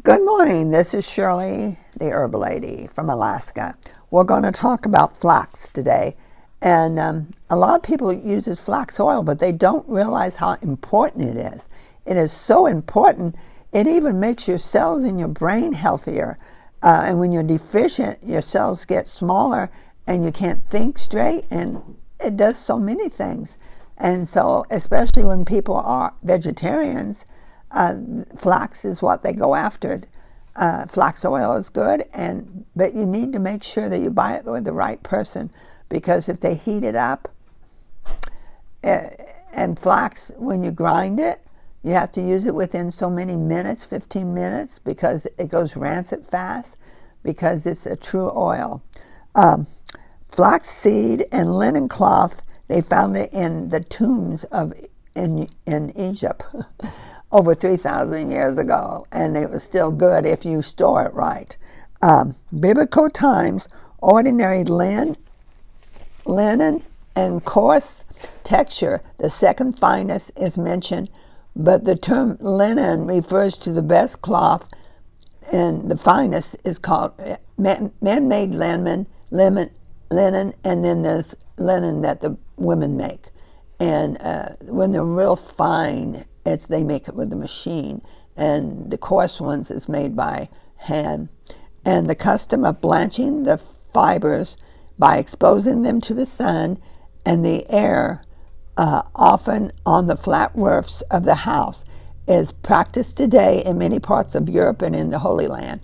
Good morning. This is Shirley, the Herb Lady from Alaska. We're going to talk about flax today. And a lot of people use flax oil, but they don't realize how important it is. It is so important, it even makes your cells in your brain healthier. And when you're deficient, your cells get smaller and you can't think straight. And it does so many things. And so, especially when people are vegetarians, flax is what they go after. Flax oil is good, but you need to make sure that you buy it with the right person, because if they heat it up, and flax, when you grind it, you have to use it within so many minutes, 15 minutes, because it goes rancid fast, because it's a true oil. Flax seed and linen cloth, they found it in the tombs in Egypt over 3,000 years ago, and it was still good if you store it right. Biblical times, ordinary linen and coarse texture, the second finest, is mentioned, but the term linen refers to the best cloth, and the finest is called man-made linen, and then there's linen that the women make. And when they're real fine, they make it with a machine, and the coarse ones is made by hand. And the custom of blanching the fibers by exposing them to the sun and the air, often on the flat roofs of the house, is practiced today in many parts of Europe and in the Holy Land.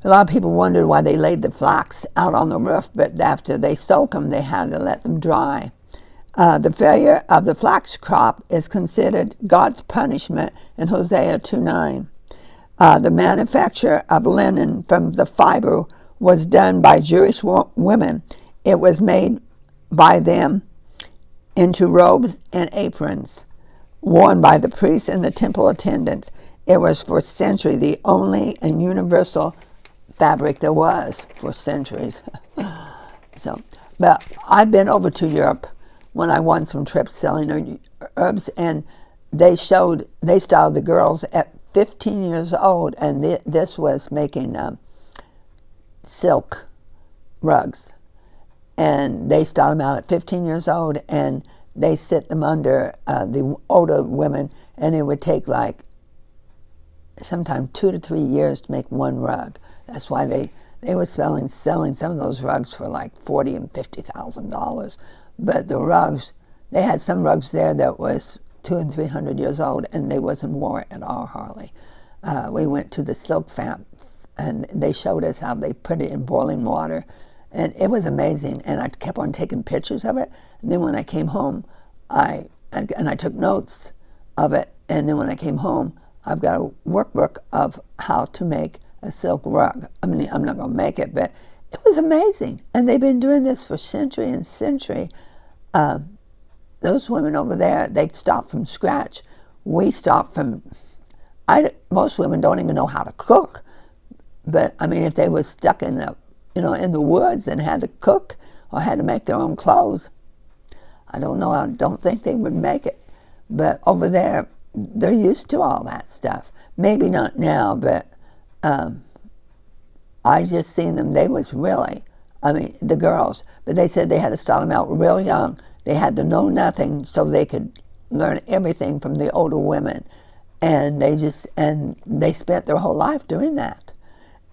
A lot of people wondered why they laid the flax out on the roof, but after they soak them, they had to let them dry. The failure of the flax crop is considered God's punishment in Hosea 2:9. The manufacture of linen from the fiber was done by Jewish women. It was made by them into robes and aprons, worn by the priests and the temple attendants. It was for centuries the only and universal fabric there was for centuries. But I've been over to Europe when I won some trips selling herbs, and they started the girls at 15 years old, and this was making silk rugs. And they started them out at 15 years old, and they sit them under the older women, and it would take like sometimes 2 to 3 years to make one rug. That's why they were selling some of those rugs for like $40,000 and $50,000. But the rugs, they had some rugs there that was 200 and 300 years old, and they wasn't worn at all, hardly. We went to the silk fam, and they showed us how they put it in boiling water, and it was amazing. And I kept on taking pictures of it. And then when I came home, I took notes of it. And then when I came home, I've got a workbook of how to make a silk rug. I mean, I'm not going to make it, but it was amazing. And they've been doing this for century and century. Those women over there, they start from scratch. We start from, most women don't even know how to cook. But I mean, if they were stuck in the woods and had to cook or had to make their own clothes, I don't know. I don't think they would make it. But over there, they're used to all that stuff. Maybe not now, but I just seen them. They was really, the girls, but they said they had to start them out real young. They had to know nothing so they could learn everything from the older women. And they spent their whole life doing that.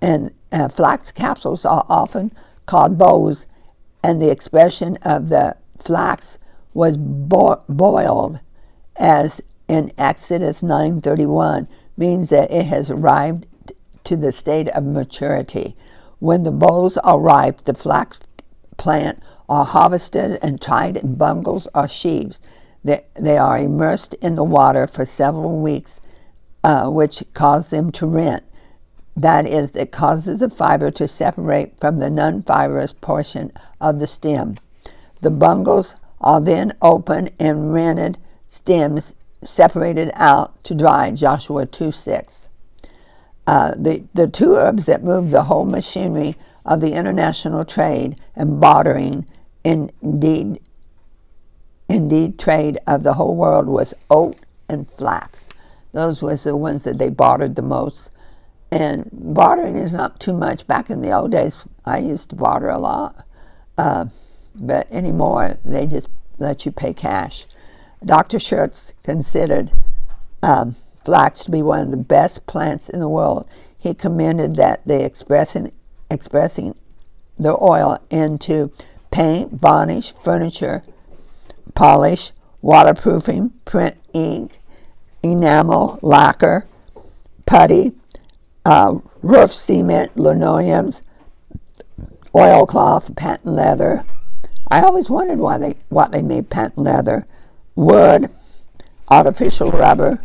And flax capsules are often called bows, and the expression of the flax was boiled, as in Exodus 9:31, means that it has arrived to the state of maturity. When the bowls are ripe, the flax plant are harvested and tied in bundles or sheaves. They are immersed in the water for several weeks, which cause them to rent. That is, it causes the fiber to separate from the non-fibrous portion of the stem. The bundles are then opened and rented stems separated out to dry, Joshua 2:6. The two herbs that moved the whole machinery of the international trade and bartering, indeed trade of the whole world, was oat and flax. Those was the ones that they bartered the most. And bartering is not too much. Back in the old days, I used to barter a lot. But anymore, they just let you pay cash. Dr. Schurz considered flax to be one of the best plants in the world. He commended that they expressing the oil into paint, varnish, furniture, polish, waterproofing, print ink, enamel, lacquer, putty, roof cement, linoleums, oilcloth, patent leather. I always wondered what they made patent leather, wood, artificial rubber,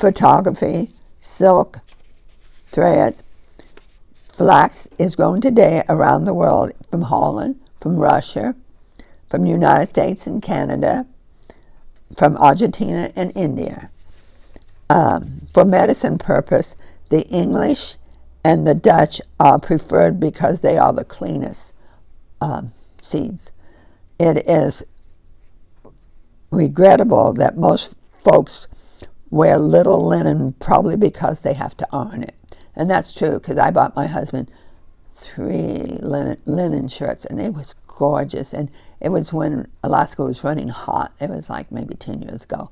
photography, silk, threads. Flax is grown today around the world, from Holland, from Russia, from the United States and Canada, from Argentina and India. For medicine purpose, the English and the Dutch are preferred because they are the cleanest seeds. It is regrettable that most folks wear little linen, probably because they have to iron it. And that's true, because I bought my husband 3 linen shirts, and they was gorgeous. And it was when Alaska was running hot. It was like maybe 10 years ago.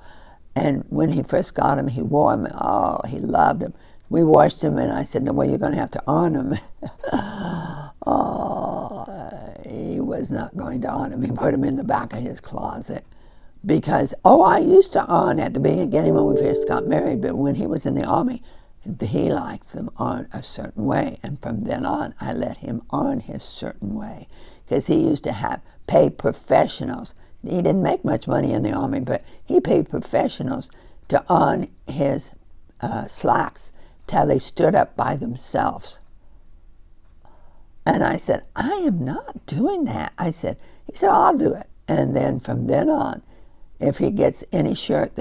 And when he first got them, he wore them. Oh, he loved them. We washed them, and I said, "No, well, you're going to have to iron them." Oh, he was not going to iron them. He put them in the back of his closet. Because, I used to iron at the beginning when we first got married, but when he was in the Army, he likes them on a certain way. And from then on, I let him iron his certain way. Because he used to pay professionals. He didn't make much money in the Army, but he paid professionals to iron his slacks till they stood up by themselves. And I said, "I am not doing that." He said, "I'll do it." And then from then on, if he gets any shirt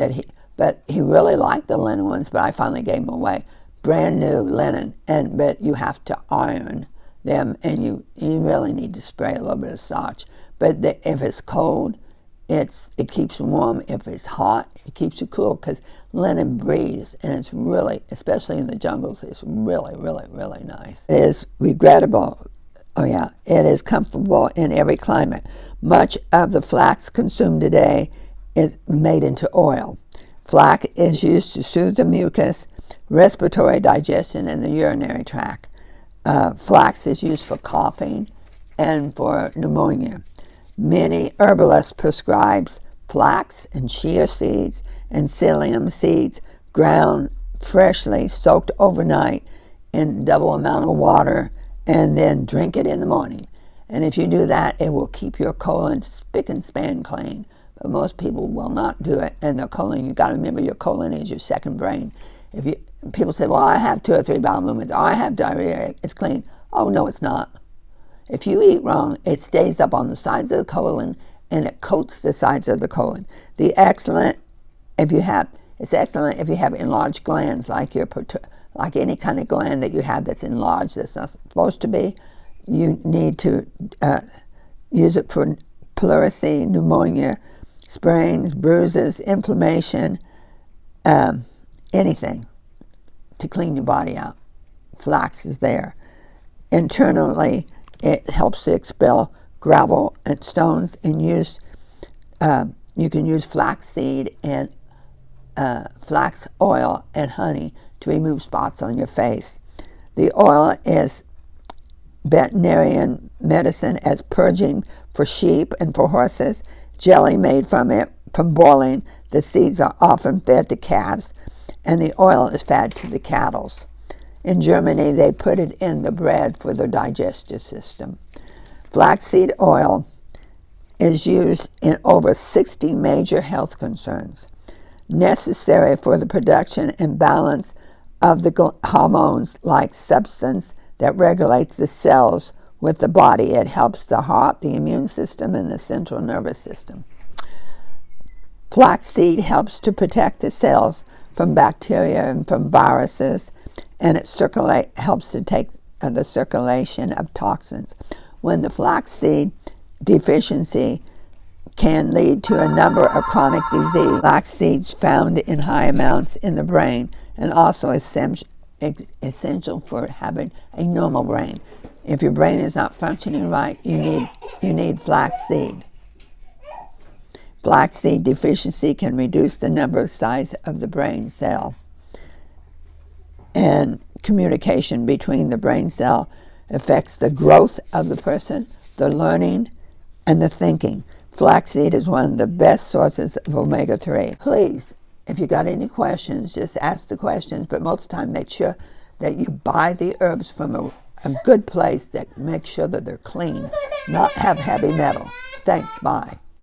but he really liked the linen ones, but I finally gave them away. Brand new linen, but you have to iron them, and you really need to spray a little bit of starch. But if it's cold, it keeps you warm. If it's hot, it keeps you cool, because linen breathes, and it's really, especially in the jungles, it's really, really, really nice. It is regrettable. It is comfortable in every climate. Much of the flax consumed today is made into oil. Flax is used to soothe the mucus, respiratory, digestion, and the urinary tract. Flax is used for coughing and for pneumonia. Many herbalists prescribe flax and chia seeds and psyllium seeds ground freshly, soaked overnight in double amount of water, and then drink it in the morning. And if you do that, it will keep your colon spick and span clean. But most people will not do it. And their colon, you got to remember, your colon is your second brain. People say, "Well, I have 2 or 3 bowel movements, or I have diarrhea, it's clean." Oh, no, it's not. If you eat wrong, it stays up on the sides of the colon, and it coats the sides of the colon. It's excellent if you have enlarged glands, like any kind of gland that you have that's enlarged, that's not supposed to be. You need to use it for pleurisy, pneumonia, sprains, bruises, inflammation, anything to clean your body out. Flax is there. Internally, it helps to expel gravel and stones. And you can use flax seed and flax oil and honey to remove spots on your face. The oil is veterinarian medicine, as purging for sheep and for horses. Jelly made from it, from boiling. The seeds are often fed to calves, and the oil is fed to the cattle. In Germany, they put it in the bread for the digestive system. Flaxseed oil is used in over 60 major health concerns, necessary for the production and balance of the hormones, like substance that regulates the cells with the body. It helps the heart, the immune system, and the central nervous system. Flaxseed helps to protect the cells from bacteria and from viruses, and it helps to take the circulation of toxins. When the flaxseed deficiency can lead to a number of chronic diseases. Flax seeds found in high amounts in the brain, and also essential for having a normal brain. If your brain is not functioning right, you need flaxseed. Flaxseed deficiency can reduce the size of the brain cell, and communication between the brain cell affects the growth of the person, the learning, and the thinking. Flaxseed is one of the best sources of omega-3. Please, if you got any questions, just ask the questions, but most of the time make sure that you buy the herbs from a good place that makes sure that they're clean, not have heavy metal. Thanks, bye.